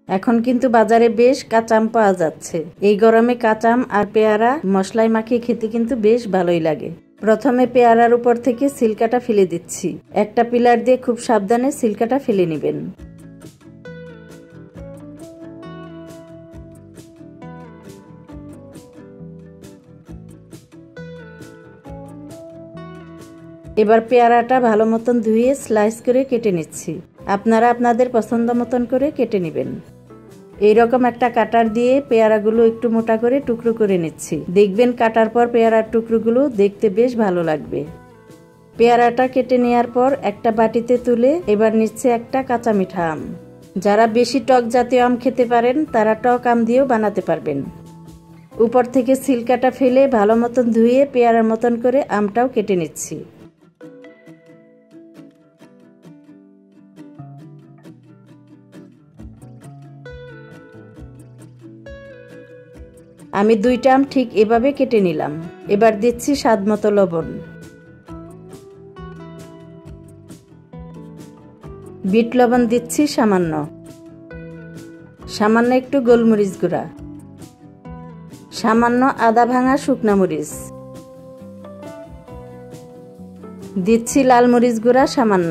এখন কিন্তু বাজারে বেশ কাঁচা আম পাওয়া যাচ্ছে। এই গরমে কাঁচা আম আর পেয়ারা মশলায় মাখিয়ে খেতে কিন্তু বেশ ভালোই লাগে। প্রথমে পেয়ারার উপর থেকে ছিলকাটা ফেলে দিচ্ছি। একটা পিলার দিয়ে খুব সাবধানে ছিলকাটা ফেলে নেবেন। এবার পেয়ারাটা ভালো মতন ধুয়ে স্লাইস করে কেটে নিচ্ছি। আপনারা আপনাদের পছন্দ মতন করে কেটে নেবেন। এইরকম একটা কাটার দিয়ে পেয়ারাগুলো একটু মোটা করে টুকরো করে নিচ্ছি। দেখবেন কাটার পর পেয়ারার টুকরোগুলো দেখতে বেশ ভালো লাগবে। পেয়ারাটা কেটে নেওয়ার পর একটা বাটিতে তুলে এবার নিচ্ছে একটা কাঁচা মিঠা আম। যারা বেশি টক জাতীয় আম খেতে পারেন তারা টক আম দিয়েও বানাতে পারবেন। উপর থেকে ছিলকাটা ফেলে ভালো মতন ধুয়ে পেয়ারার মতন করে আমটাও কেটে নিচ্ছি। আমি দুইটা আম ঠিক এভাবে কেটে নিলাম। এবার দিচ্ছি স্বাদ মতো লবণ, বিট লবণ দিচ্ছি সামান্য, সামান্য একটু গোলমরিচ গুঁড়া, সামান্য আদা ভাঙা শুকনা মরিচ, দিচ্ছি লাল মরিচ গুঁড়া সামান্য,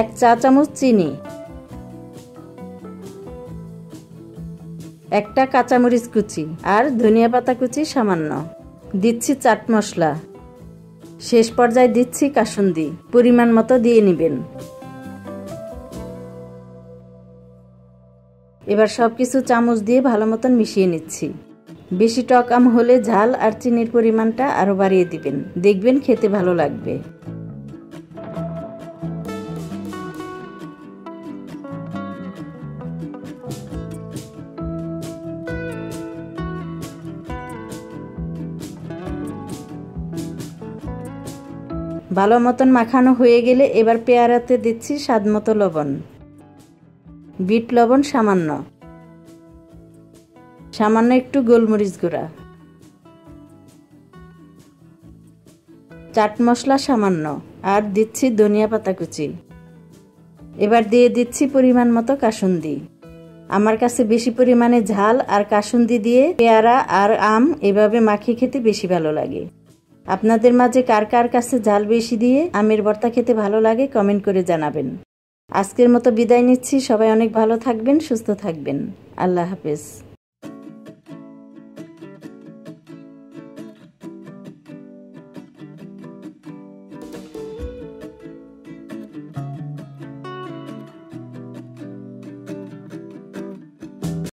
1 চা চামচ চিনি, একটা কাঁচামরিচ কুচি আর ধনিয়া পাতা কুচি সামান্য, দিচ্ছি চাট মশলা, শেষ পর্যায়ে দিচ্ছি কাসুন্দি, পরিমাণ মতো দিয়ে নেবেন। এবার সবকিছু চামচ দিয়ে ভালো মতন মিশিয়ে নিচ্ছি। বেশি টক আম হলে ঝাল আর চিনির পরিমাণটা আরো বাড়িয়ে দিবেন, দেখবেন খেতে ভালো লাগবে। ভালো মতন মাখানো হয়ে গেলে এবার পেয়ারাতে দিচ্ছি স্বাদ মতো লবণ, বিট লবণ সামান্য, সামান্য একটু গোলমরিচ গুঁড়া, চাট মশলা সামান্য আর দিচ্ছি ধনিয়া পাতা কুচি। এবার দিয়ে দিচ্ছি পরিমাণ মতো কাসুন্দি। আমার কাছে বেশি পরিমাণে ঝাল আর কাসুন্দি দিয়ে পেয়ারা আর আম এভাবে মাখিয়ে খেতে বেশি ভালো লাগে। আপনাদের মাঝে কার কার কাছে ঝাল বেশি দিয়ে আমের ভর্তা খেতে ভালো লাগে কমেন্ট করে জানাবেন। আজকের মতো বিদায় নিচ্ছি। সবাই অনেক ভালো থাকবেন, সুস্থ থাকবেন। আল্লাহ হাফেজ।